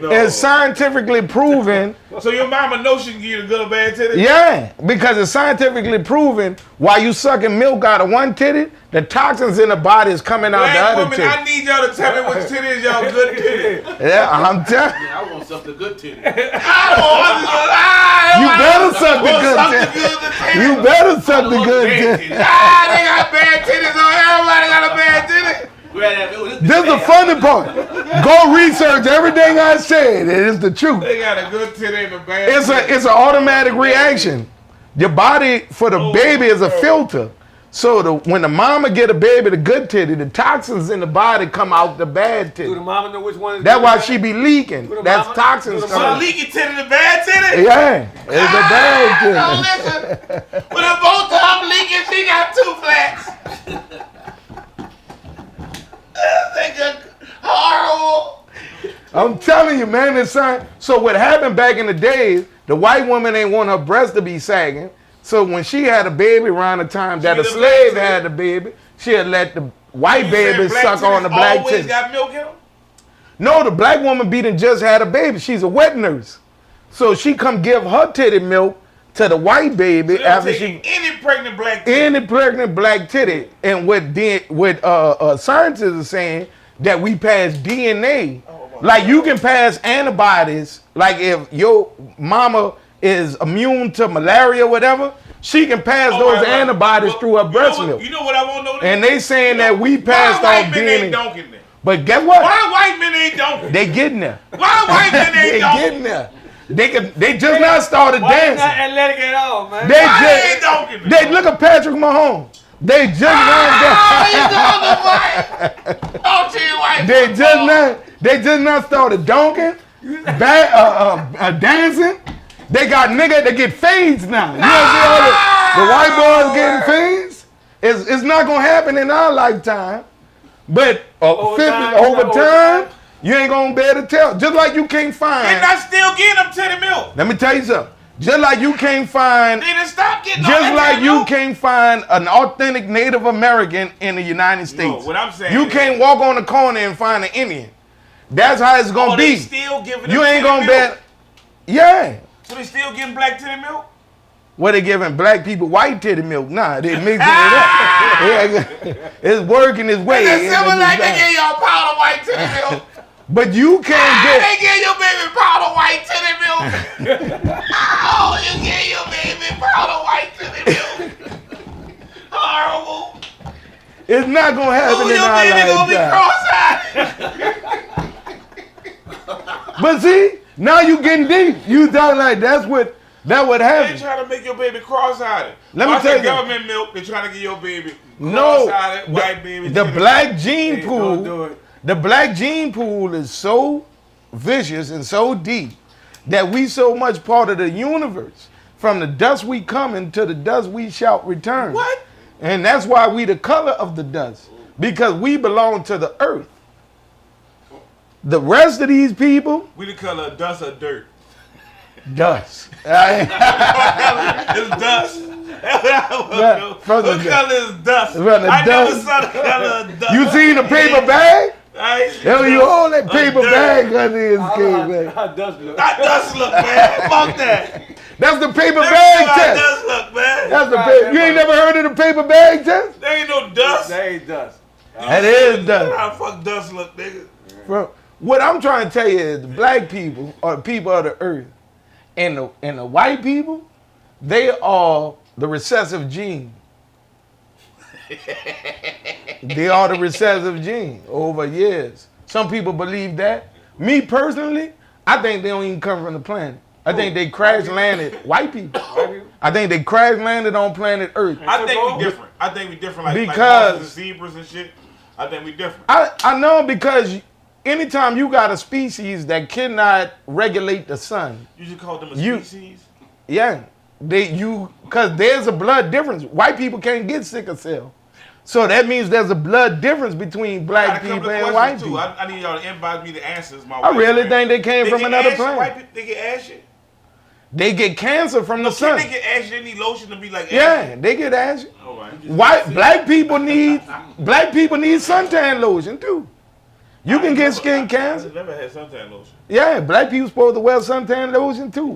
No. It's scientifically proven. So your mama knows she can give you the good or bad titty? Yeah, because it's scientifically proven while you sucking milk out of one titty, the toxins in the body is coming out Black the other women, titty. I need y'all to tell me which titty is y'all good titty. Yeah, I'm telling you. I want something good titty. You better suck the good titty. You better suck the good titty. They got bad titties on everybody got a bad titty. This is the funny part. Go research everything I said. It is the truth. They got a good titty and a bad titty. It's an automatic reaction. Your body for the baby is a filter. So when the mama get a baby, the good titty, the toxins in the body come out the bad Do the titty. mama know which one is That's good why and she bad? be leaking. Do the That's mama- toxins do the So coming. the leaky titty, the bad titty? Yeah, it's the Oh, bad listen. When the both of them leaking, she got 2 flats. They got horrible. titty. I'm telling you, man, it's sign. So what happened back in the days, the white woman ain't want her breast to be sagging. So when she had a baby around the time that a get a slave black had a baby, she had let the white You baby saying black suck on the titties black always titty. got milk in them? No, the black woman beating just had a baby. She's a wet nurse. So she come give her titty milk to the white baby They after don't she take any pregnant black titty. any pregnant black titty. And what scientists are saying that we pass DNA. Like you can pass antibodies. Like if your mama is immune to malaria or whatever, she can pass Oh, those right. antibodies Well, through her breast you know what, milk. You know what I want to know? And they saying that we passed why off white men ain't DNA. dunking then? But guess what? Why white men ain't dunking? They getting there. Why white men They ain't getting dunking? there. They just not started Why you dancing. not athletic at all, man? They look at Patrick Mahomes. They just They just not started dunking, dancing. They got nigga that get fades now. You see all the white boys getting fades? It's not gonna happen in our lifetime. But over time, you ain't gonna be able to tell. Just like you can't find. They're not still getting them titty milk. Let me tell you something. Just like you can't find. They didn't stop getting. Just like you can't find an authentic Native American in the United States. No, what I'm saying. You can't walk on the corner and find an Indian. That's how it's gonna be. They still giving. You ain't gonna bet. Yeah. So they still getting black titty milk? What they giving black people white titty milk? Nah, they mixing it up. It's working its way. It's similar like they give y'all powder white titty milk. But you can't get. They give your baby powder white titty milk. Oh, you give your baby powder white titty milk. Horrible. It's not gonna happen in our lifetime. But see, now you getting deep. You talking like that what happened. They trying to make your baby cross-eyed. Let me tell you. Government milk, they trying to give your baby cross-eyed white baby. The black gene pool. The black gene pool is so vicious and so deep that we so much part of the universe. From the dust we come and to the dust we shall return. What? And that's why we the color of the dust. Because we belong to the earth. The rest of these people. We the color of dust or dirt. Dust. It's dust. What color is dust? I never saw the color of dust. You seen the paper bag? Hell, you hold that paper bag under his skin, man. How dust look? How dust look, man? Fuck that. That's the paper bag test. How dust look, man? That's the paper. You ain't never heard of the paper bag test? There ain't no dust. There ain't dust. That is dust. How the fuck dust look, nigga? Bro, what I'm trying to tell you is the black people are the people of the earth. And the white people, they are the recessive gene. They are the recessive gene over years. Some people believe that. Me personally, I think they don't even come from the planet. I think they crash landed. White people. I think they crash landed on planet Earth. I think we different. I think we different like because like zebras and shit. I think we different. I know because anytime you got a species that cannot regulate the sun. You should call them a species? Yeah. Because there's a blood difference. White people can't get sickle cell. So that means there's a blood difference between black people and white people. I need y'all to inbox me the answers. I really think they came from another planet. White people, they get ashy. They get cancer from the sun. They get ashy. They need lotion to be like ashy. Yeah, they get ashy. All right. Black people need suntan lotion too. You can get skin cancer. I never had suntan lotion. Yeah, black people supposed to wear suntan lotion too.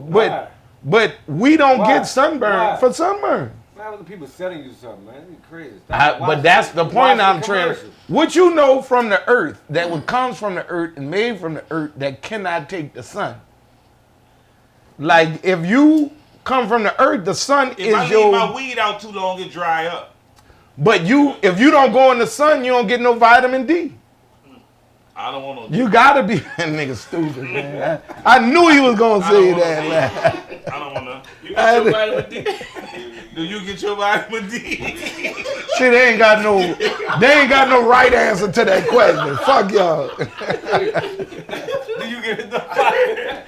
But we don't get sunburn for sunburn. Why would the people selling you something, man? It's crazy. But that's the point I'm trying to. What you know from the earth that comes from the earth and made from the earth that cannot take the sun. Like if you come from the earth, the sun is your. If I leave my weed out too long, it dry up. But if you don't go in the sun, you don't get no vitamin D. I don't want no. You gotta be that nigga stupid, man. I knew he was gonna say that. I don't want to. You get your vitamin D. Do you get your vitamin D? Shit, they ain't got no right answer to that question. Fuck y'all. Do you get the vitamin?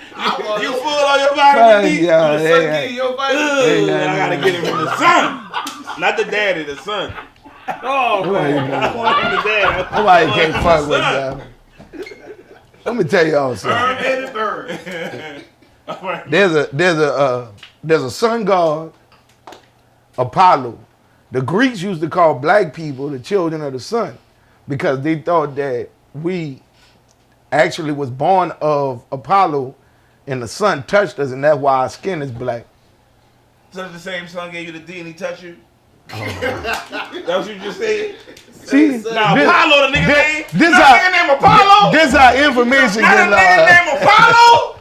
You full on your vitamin D? Yeah, the sun give you your vitamin D? I gotta get it from the sun, not the daddy, the sun. Oh man, I want him the daddy. Nobody can't fuck with that. Let me tell y'all something. Burn. There's a sun god, Apollo. The Greeks used to call black people the children of the sun because they thought that we actually was born of Apollo and the sun touched us and that's why our skin is black. So the same sun gave you the D and he touched you? That's what you just said? See, now Apollo, the nigga name? This nigga name Apollo? This how information get lost. Not a nigga named Apollo?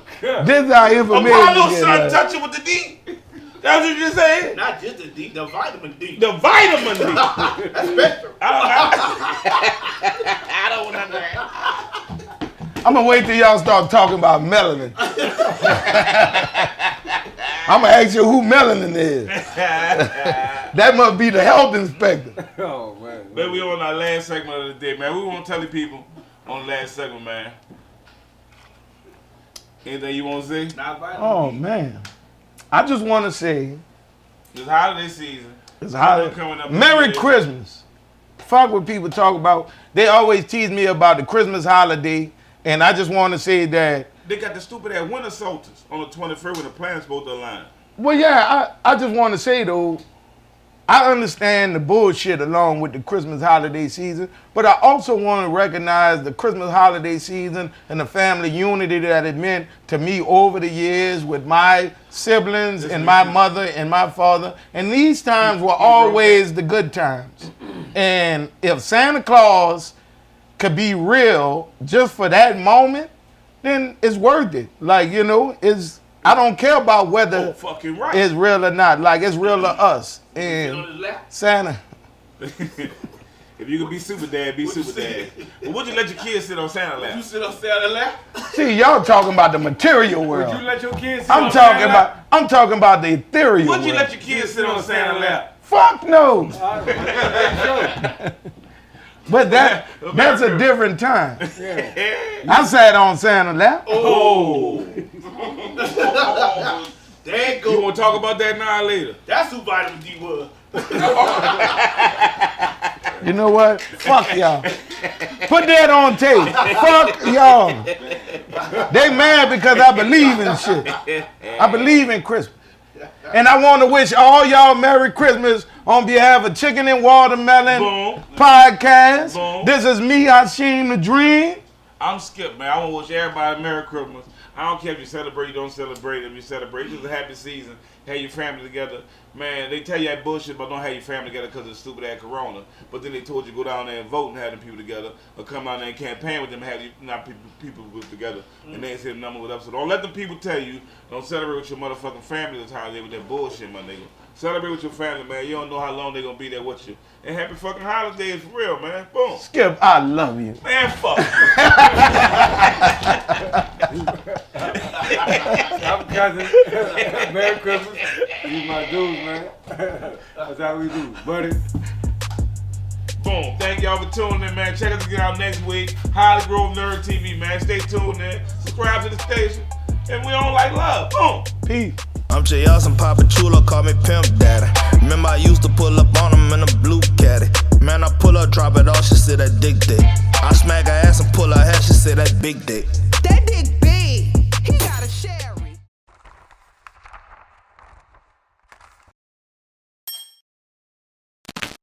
This how information Apollo's son touch you with the D? That's what you just said? Not just the D, the vitamin D. The vitamin D. That's spectrum. I don't want that. I'm gonna wait till y'all start talking about melanin. I'm gonna ask you who melanin is. That must be the health inspector. Oh man. Man, we on our last segment of the day, man. We want to tell the people on the last segment, man. Anything you want to say? Not violent. Oh man, I just want to say It's holiday season. it's holiday. Coming up Merry here. Christmas. Fuck what people talk about. They always tease me about the Christmas holiday, and I just want to say that. They got the stupid ass winter solstice on the 21st when the planet's supposed to align. Well, yeah, I just want to say though, I understand the bullshit along with the Christmas holiday season, but I also want to recognize the Christmas holiday season and the family unity that it meant to me over the years with my siblings and my mother and my father. And these times were always the good times. And if Santa Claus could be real just for that moment, then it's worth it. Like, you know, I don't care about whether Fucking right. it's real or not. Like, it's real to us. Sit on And his lap. Santa, If you could be super dad, be super dad. But would you let your kids sit on Santa You lap? sit on Santa's lap. see, y'all talking about the material Would you world. let your kids sit I'm on talking Santa's about I'm talking about the ethereal Would you world. let your kids sit on Santa lap? Fuck no. lap? But that's a different time. Yeah. I sat on Santa lap. Oh. There you You go. want to talk about that now or later? That's who Vitamin D was. You know what? Fuck y'all. Put that on tape. Fuck y'all. They mad because I believe in shit. I believe in Christmas. And I want to wish all y'all Merry Christmas on behalf of Chicken and Watermelon Boom. Podcast. Boom. This is me, Sheem the Dream. I'm Skip, man. I want to wish everybody Merry Christmas. I don't care if you celebrate, you don't celebrate. If you celebrate, it's a happy season. Have your family together. Man, they tell you that bullshit about don't have your family together because of the stupid ass corona. But then they told you go down there and vote and have them people together. Or come down there and campaign with them and have you, not people together. And they say the number with up. So don't let them people tell you don't celebrate with your motherfucking family this holiday with that bullshit, my nigga. Celebrate with your family, man. You don't know how long they going to be there with you. And happy fucking holidays for real, man. Boom. Skip, I love you. Man, fuck. I'm cousin. Merry Christmas. These my dudes, man. That's how we do, buddy. Boom. Thank y'all for tuning in, man. Check us again out next week. Holly Grove Nerd TV, man. Stay tuned in. Subscribe to the station. And we on like love. Boom. Peace. I'm Jayarson, Papa Chulo, call me Pimp Daddy. Remember I used to pull up on him in a blue caddy. Man, I pull up, drop it off, she said that dick dick. I smack her ass and pull her hair, she said that big dick.